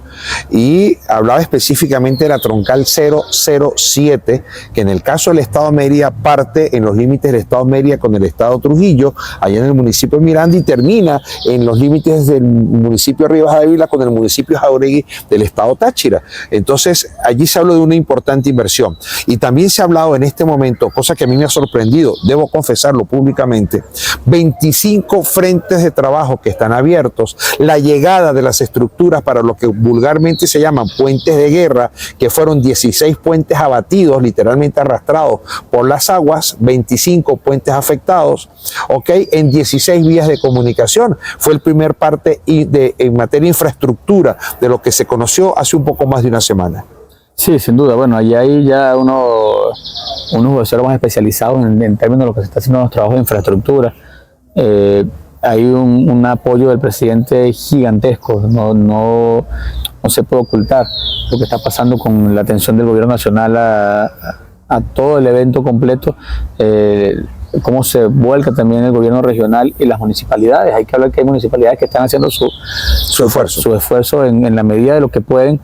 Y hablaba específicamente de la troncal 007, que en el caso del Estado Mérida parte en los límites del Estado Mérida con el Estado Trujillo, allá en el municipio de Miranda, y termina en los límites del municipio de Rivas Dávila con el municipio de Jauregui del Estado Táchira. Entonces, allí se habló de una importante inversión. Y también se ha hablado en este momento, cosa que a mí me ha sorprendido, debo confesarlo públicamente, 25 frentes de trabajo que están abiertos, la llegada de las estructuras para lo que vulgarmente se llaman puentes de guerra, que fueron 16 puentes abatidos, literalmente arrastrados por las aguas, 25 puentes afectados, ¿ok? En 16 vías de comunicación. Fue el primer parte en materia de infraestructura de lo que se conoció hace un poco más de una semana.
Sí, sin duda. Bueno, allá hay ya unos voceros más especializados en términos de lo que se está haciendo en los trabajos de infraestructura. Hay un apoyo del presidente gigantesco, no se puede ocultar lo que está pasando con la atención del gobierno nacional a todo el evento completo, cómo se vuelca también el gobierno regional y las municipalidades. Hay que hablar que hay municipalidades que están haciendo su esfuerzo en la medida de lo que pueden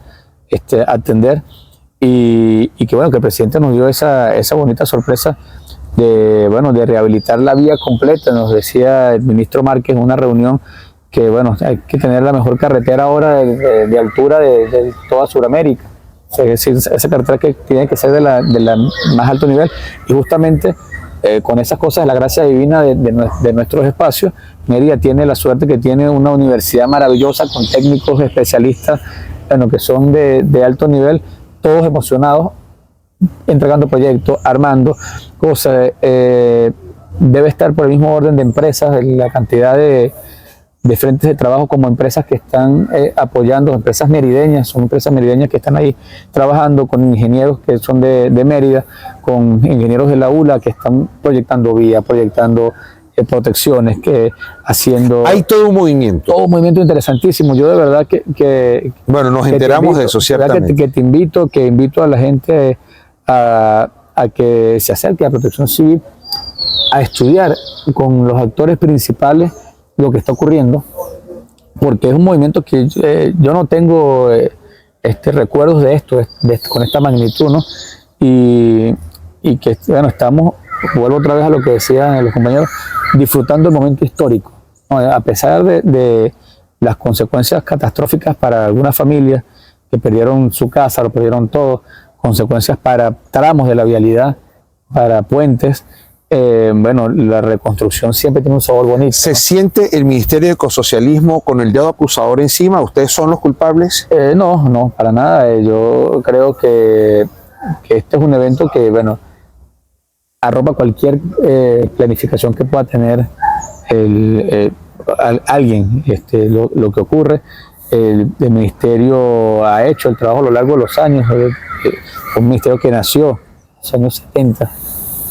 atender, y que bueno, que el presidente nos dio esa bonita sorpresa de rehabilitar la vía completa. Nos decía el ministro Márquez en una reunión que bueno, hay que tener la mejor carretera ahora de altura de toda Sudamérica. Es decir, esa carretera que tiene que ser de la más alto nivel, y justamente con esas cosas, la gracia divina de nuestros espacios, Mérida tiene la suerte que tiene una universidad maravillosa con técnicos especialistas, bueno, que son de alto nivel, todos emocionados, entregando proyectos, armando cosas. Debe estar por el mismo orden de empresas, la cantidad de frentes de trabajo como empresas que están apoyando, empresas merideñas, son empresas merideñas que están ahí trabajando con ingenieros que son de Mérida, con ingenieros de la ULA que están proyectando vías, proyectando protecciones, que haciendo...
Hay todo un movimiento.
Todo un movimiento interesantísimo. Yo de verdad que
bueno, nos enteramos de eso, ciertamente.
Que invito a la gente a que se acerque a Protección Civil, a estudiar con los actores principales lo que está ocurriendo, porque es un movimiento que yo no tengo recuerdos de esto, con esta magnitud, ¿no? Y que bueno, estamos, vuelvo otra vez a lo que decían los compañeros, disfrutando el momento histórico, ¿no? A pesar de las consecuencias catastróficas para algunas familias que perdieron su casa, lo perdieron todo, consecuencias para tramos de la vialidad, para puentes. Bueno, la reconstrucción siempre tiene un sabor bonito.
¿Se siente el Ministerio de Ecosocialismo con el dedo acusador encima? ¿Ustedes son los culpables?
No, para nada. Yo creo que este es un evento que, bueno, arropa cualquier planificación que pueda tener alguien. Lo que ocurre, el Ministerio ha hecho el trabajo a lo largo de los años. Un ministerio que nació en los años 70,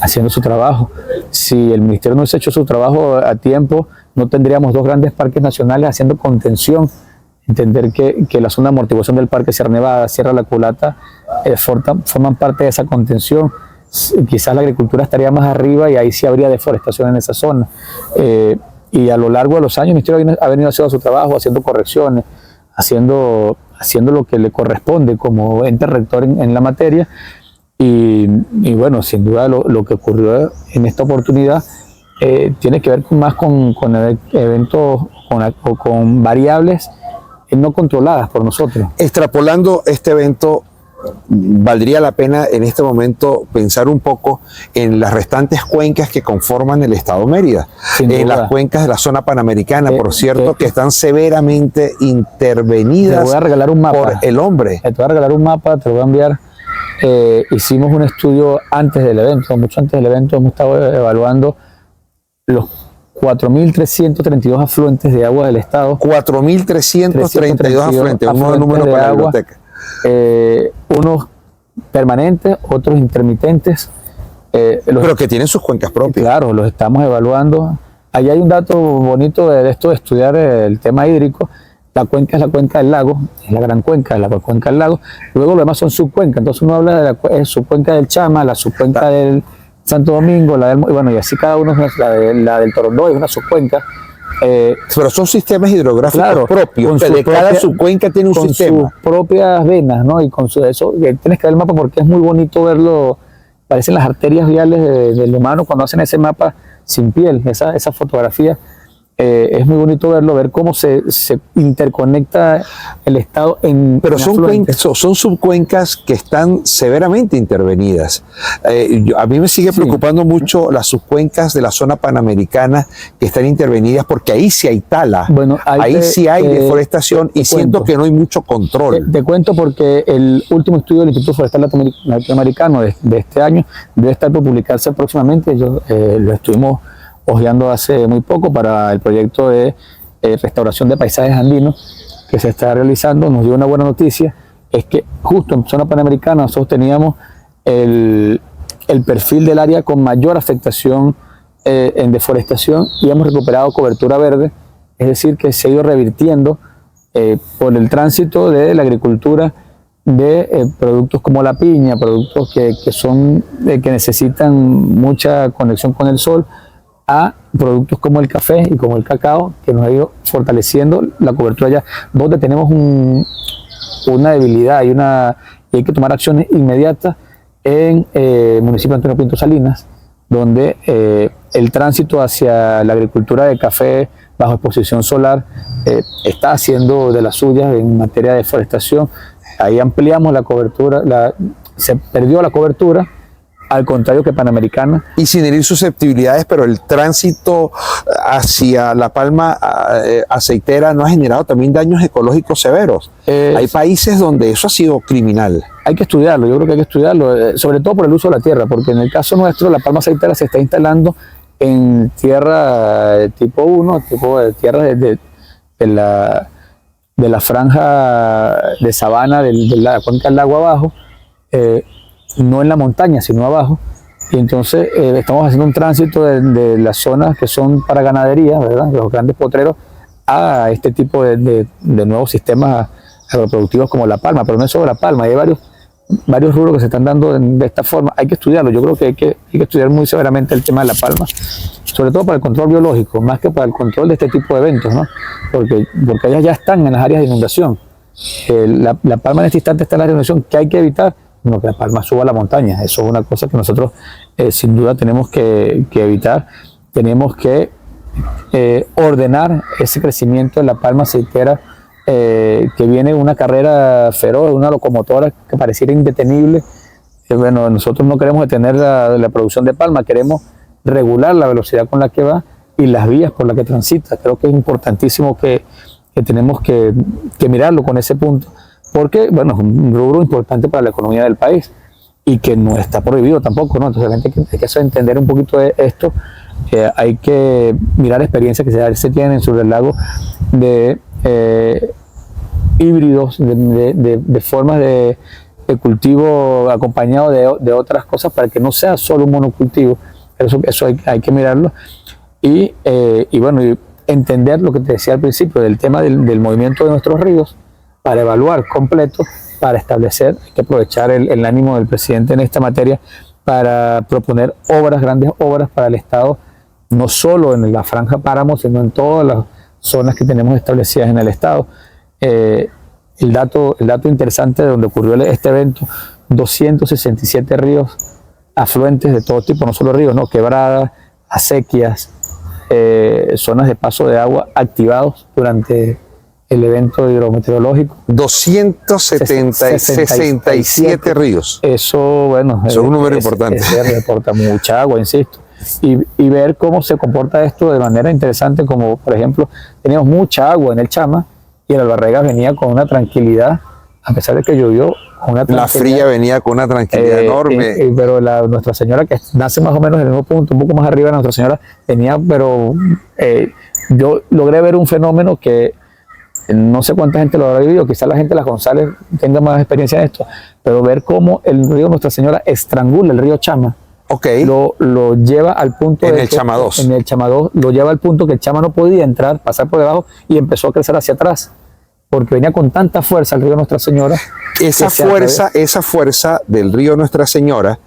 haciendo su trabajo. Si el ministerio no hubiese hecho su trabajo a tiempo, no tendríamos dos grandes parques nacionales haciendo contención. Entender que la zona de amortiguación del Parque Sierra Nevada, Sierra La Culata, forman parte de esa contención. Quizás la agricultura estaría más arriba y ahí sí habría deforestación en esa zona. Y a lo largo de los años el ministerio ha venido haciendo su trabajo, haciendo correcciones, haciendo lo que le corresponde como ente rector en la materia. Y bueno, sin duda lo que ocurrió en esta oportunidad tiene que ver más con eventos o con variables no controladas por nosotros.
Extrapolando este evento, valdría la pena en este momento pensar un poco en las restantes cuencas que conforman el Estado Mérida, en las cuencas de la zona panamericana, por cierto, que están severamente intervenidas. Te voy a regalar un mapa por el hombre.
Te voy a regalar un mapa, te lo voy a enviar. Hicimos un estudio antes del evento, mucho antes del evento. Hemos estado evaluando los 4.332 afluentes de agua del estado.
4.332 afluentes, uno de número para la biblioteca.
Unos permanentes, otros intermitentes.
Pero que tienen sus cuencas propias.
Claro, los estamos evaluando. Allí hay un dato bonito de esto de estudiar el tema hídrico. La cuenca es la cuenca del lago, es la gran cuenca, la cuenca del lago. Luego lo demás son subcuencas. Entonces uno habla de la subcuenca del Chama, la subcuenca del Santo Domingo, y bueno, y así cada uno, la del Torondó es una subcuenca.
Pero son sistemas hidrográficos
claro,
propios, de cada subcuenca tiene un sistema.
Con sus propias venas, ¿no? Y con eso, tienes que ver el mapa porque es muy bonito verlo, parecen las arterias viales del humano cuando hacen ese mapa sin piel, esa fotografía. Es muy bonito ver cómo se interconecta el estado en.
Pero
en
son subcuencas que están severamente intervenidas. A mí me sigue preocupando mucho las subcuencas de la zona panamericana que están intervenidas porque ahí sí hay tala,
bueno,
ahí sí hay deforestación y siento que no hay mucho control.
Te cuento porque el último estudio del Instituto Forestal Latinoamericano de este año debe estar por publicarse próximamente. Lo estuvimos hojeando hace muy poco para el proyecto de restauración de paisajes andinos que se está realizando. Nos dio una buena noticia, es que justo en zona panamericana nosotros teníamos el perfil del área con mayor afectación en deforestación y hemos recuperado cobertura verde, es decir, que se ha ido revirtiendo por el tránsito de la agricultura de productos como la piña, productos que necesitan mucha conexión con el sol, a productos como el café y como el cacao, que nos ha ido fortaleciendo la cobertura allá, donde tenemos una debilidad y hay que tomar acciones inmediatas en el municipio de Antonio Pinto Salinas, donde el tránsito hacia la agricultura de café bajo exposición solar está haciendo de las suyas en materia de deforestación. Ahí ampliamos la cobertura, se perdió la cobertura, al contrario que Panamericana.
Y sin herir susceptibilidades, pero el tránsito hacia la palma aceitera no ha generado también daños ecológicos severos. Hay países donde eso ha sido criminal.
Hay que estudiarlo, yo creo que hay que estudiarlo, sobre todo por el uso de la tierra, porque en el caso nuestro la palma aceitera se está instalando en tierra tipo 1, tipo de tierra de la franja de sabana de la cuenca del lago abajo, no en la montaña, sino abajo, y entonces estamos haciendo un tránsito de las zonas que son para ganadería, ¿verdad?, los grandes potreros, a este tipo de nuevos sistemas agroproductivos como la palma, pero no es solo la palma, hay varios rubros que se están dando de esta forma. Hay que estudiarlo, yo creo que hay que estudiar muy severamente el tema de la palma, sobre todo para el control biológico, más que para el control de este tipo de eventos, ¿no? Porque ellas ya están en las áreas de inundación. La palma en este instante está en la área de inundación. ¿Qué hay que evitar? No, que la palma suba a la montaña. Eso es una cosa que nosotros sin duda tenemos que evitar. Tenemos que ordenar ese crecimiento de la palma aceitera, que viene una carrera feroz, una locomotora que pareciera indetenible. Bueno, nosotros no queremos detener la producción de palma, queremos regular la velocidad con la que va y las vías por las que transita. Creo que es importantísimo que tenemos que mirarlo con ese punto, porque bueno, es un rubro importante para la economía del país y que no está prohibido tampoco, ¿no? Entonces hay que hacer entender un poquito de esto. Hay que mirar experiencias que se tienen sobre el lago de híbridos, de formas de cultivo acompañado de otras cosas para que no sea solo un monocultivo. Eso hay que mirarlo y bueno, y entender lo que te decía al principio del tema del movimiento de nuestros ríos para evaluar completo, para establecer. Hay que aprovechar el ánimo del presidente en esta materia para proponer grandes obras para el Estado, no solo en la franja páramo, sino en todas las zonas que tenemos establecidas en el Estado. El dato interesante de donde ocurrió este evento: 267 ríos afluentes de todo tipo, no solo ríos, no, quebradas, acequias, zonas de paso de agua activados durante el evento hidrometeorológico.
267 ríos.
Eso, bueno,
es un número importante.
Reporta mucha agua, insisto. Y ver cómo se comporta esto de manera interesante, como por ejemplo, teníamos mucha agua en el Chama y el Albarregas venía con una tranquilidad, a pesar de que llovió, con una tranquilidad.
La fría venía con una tranquilidad enorme.
Pero Nuestra Señora, que nace más o menos en el mismo punto, un poco más arriba, Nuestra Señora venía, pero yo logré ver un fenómeno que no sé cuánta gente lo habrá vivido, quizás la gente de Las González tenga más experiencia en esto, pero ver cómo el río Nuestra Señora estrangula el río Chama.
Okay.
Lo lleva al punto
en el Chama 2.
En el Chama 2 lo lleva al punto que el Chama no podía entrar, pasar por debajo y empezó a crecer hacia atrás. porque venía con tanta fuerza el río Nuestra Señora.
Esa fuerza del río Nuestra Señora,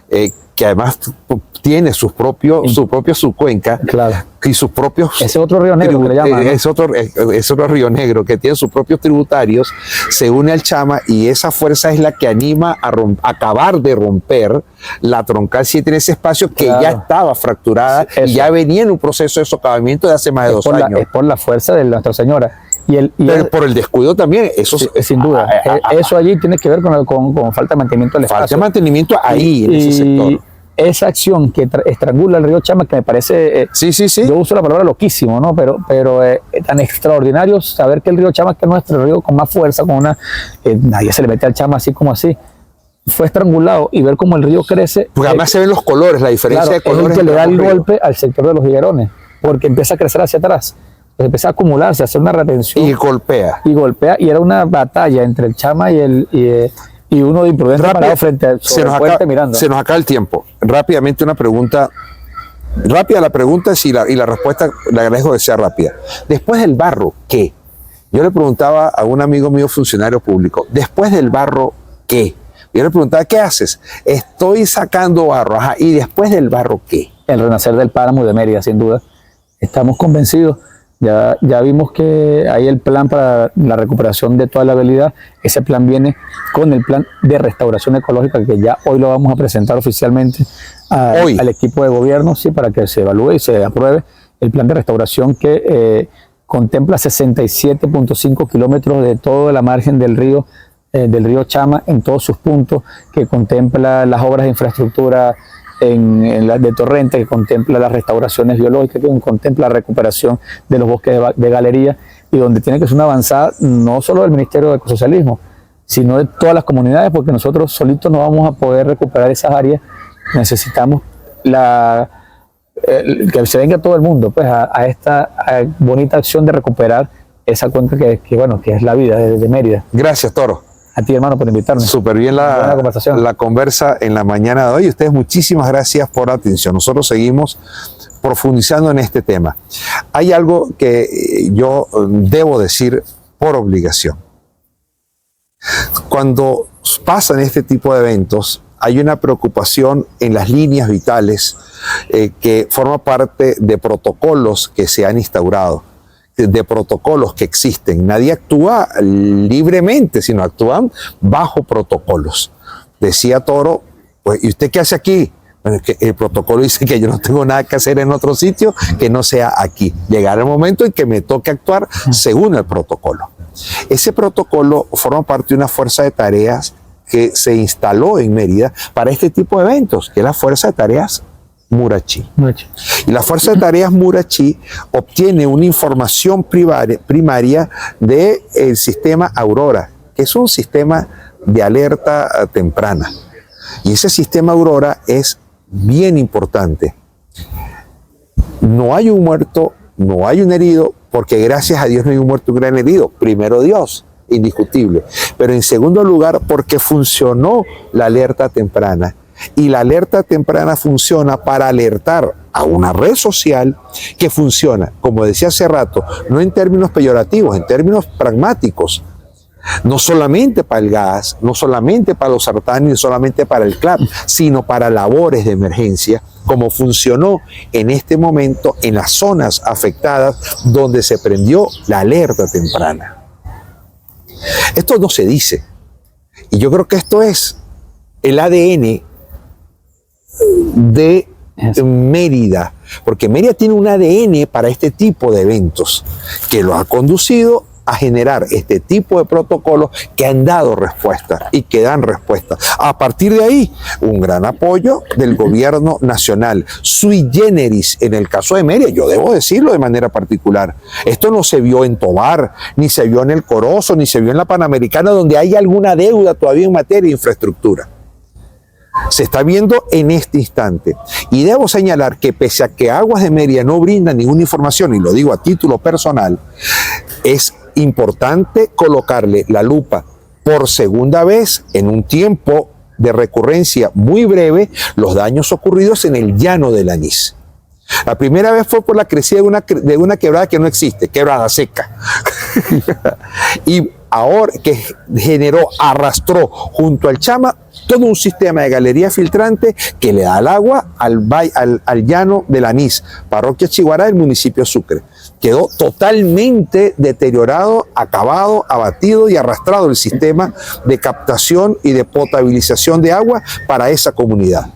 que además tiene su cuenca,
claro,
y sus propios...
Ese otro río negro que le llaman, ¿no?
Es otro río negro que tiene sus propios tributarios, se une al Chama, y esa fuerza es la que anima a acabar de romper la troncal 7 en ese espacio que ya estaba fracturada,
sí,
y ya venía en un proceso de socavamiento de hace más de 2 años.
Es por la fuerza de Nuestra Señora.
Pero por el descuido también, eso
sin duda. Eso allí tiene que ver con falta de mantenimiento del espacio.
Falta de mantenimiento ahí, en ese sector.
Esa acción que estrangula el río Chama, que me parece, yo uso la palabra loquísimo, ¿no? Pero tan extraordinario saber que el río Chama, que es nuestro río con más fuerza, nadie se le mete al Chama así como así, fue estrangulado, y ver cómo el río crece.
Porque además se ven los colores, la diferencia de colores.
Es el que le da el golpe al sector de los higuerones, porque empieza a crecer hacia atrás. Entonces empieza a acumularse, a hacer una retención.
Y golpea.
Y era una batalla entre el Chama y uno de imprudente parado frente al puente mirando.
Se nos acaba el tiempo. Rápidamente una pregunta. Rápida la pregunta y la respuesta le agradezco que sea rápida. Después del barro, ¿qué? Yo le preguntaba a un amigo mío, funcionario público, después del barro, ¿qué? Yo le preguntaba, ¿qué haces? Estoy sacando barro. Ajá. ¿Y después del barro, qué?
El renacer del páramo de Mérida, sin duda. Estamos convencidos. Ya vimos que hay el plan para la recuperación de toda la vialidad. Ese plan viene con el plan de restauración ecológica, que ya hoy lo vamos a presentar oficialmente al equipo de gobierno, sí, para que se evalúe y se apruebe el plan de restauración que contempla 67.5 kilómetros de toda la margen del río Chama en todos sus puntos, que contempla las obras de infraestructura en la de torrente, que contempla las restauraciones biológicas, que contempla la recuperación de los bosques de galería, y donde tiene que ser una avanzada no solo del Ministerio de Ecosocialismo, sino de todas las comunidades, porque nosotros solitos no vamos a poder recuperar esas áreas. Necesitamos que se venga todo el mundo pues a esta bonita acción de recuperar esa cuenca que es la vida de Mérida.
Gracias, Toro.
A ti, hermano, por invitarme.
Súper bien la conversa en la mañana de hoy. Ustedes, muchísimas gracias por la atención. Nosotros seguimos profundizando en este tema. Hay algo que yo debo decir por obligación. Cuando pasan este tipo de eventos, hay una preocupación en las líneas vitales que forma parte de protocolos que se han instaurado, de protocolos que existen. Nadie actúa libremente, sino actúan bajo protocolos. Decía Toro, pues, ¿y usted qué hace aquí? Bueno, es que el protocolo dice que yo no tengo nada que hacer en otro sitio que no sea aquí. Llegará el momento en que me toque actuar según el protocolo. Ese protocolo forma parte de una fuerza de tareas que se instaló en Mérida para este tipo de eventos, que es la Fuerza de Tareas Murachí. Y la Fuerza de Tareas Murachí obtiene una información primaria del sistema Aurora, que es un sistema de alerta temprana. Y ese sistema Aurora es bien importante. No hay un muerto, no hay un herido, porque gracias a Dios no hay un muerto y un gran herido. Primero Dios, indiscutible. Pero en segundo lugar, porque funcionó la alerta temprana. Y la alerta temprana funciona para alertar a una red social que funciona, como decía hace rato, no en términos peyorativos, en términos pragmáticos. No solamente para el gas, no solamente para los sartanes, no solamente para el CLAP, sino para labores de emergencia, como funcionó en este momento en las zonas afectadas donde se prendió la alerta temprana. Esto no se dice. Y yo creo que esto es el ADN de Mérida, porque Mérida tiene un ADN para este tipo de eventos que lo ha conducido a generar este tipo de protocolos que han dado respuesta y que dan respuesta. A partir de ahí, un gran apoyo del gobierno nacional, sui generis en el caso de Mérida, yo debo decirlo de manera particular. Esto no se vio en Tovar, ni se vio en el Corozo, ni se vio en la Panamericana, donde hay alguna deuda todavía en materia de infraestructura. Se está viendo en este instante. Y debo señalar que pese a que Aguas de Mérida no brinda ninguna información, y lo digo a título personal, es importante colocarle la lupa por segunda vez en un tiempo de recurrencia muy breve los daños ocurridos en el llano del Anís. La primera vez fue por la crecida de una quebrada que no existe, quebrada seca. Y ahora que arrastró junto al Chama todo un sistema de galería filtrante que le da el agua al llano del Anís, parroquia Chiguará del municipio de Sucre. Quedó totalmente deteriorado, acabado, abatido y arrastrado el sistema de captación y de potabilización de agua para esa comunidad.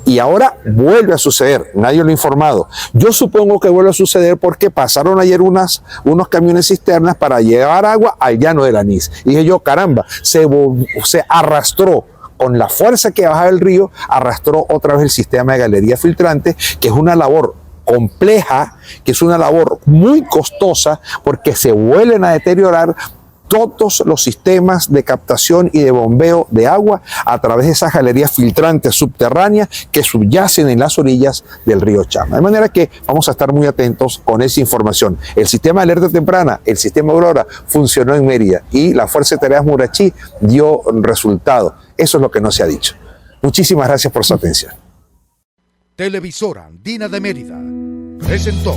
Y ahora vuelve a suceder, nadie lo ha informado. Yo supongo que vuelve a suceder porque pasaron ayer unos camiones cisternas para llevar agua al llano del Anís. Y dije yo, caramba, se arrastró con la fuerza que bajaba el río, arrastró otra vez el sistema de galería filtrante, que es una labor compleja, que es una labor muy costosa, porque se vuelven a deteriorar todos los sistemas de captación y de bombeo de agua a través de esas galerías filtrantes subterráneas que subyacen en las orillas del río Chama. De manera que vamos a estar muy atentos con esa información. El sistema de alerta temprana, el sistema Aurora, funcionó en Mérida y la Fuerza de Tareas Murachí dio resultado. Eso es lo que no se ha dicho. Muchísimas gracias por su atención.
Televisora Andina de Mérida presentó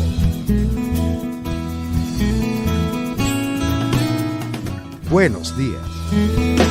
Buenos Días.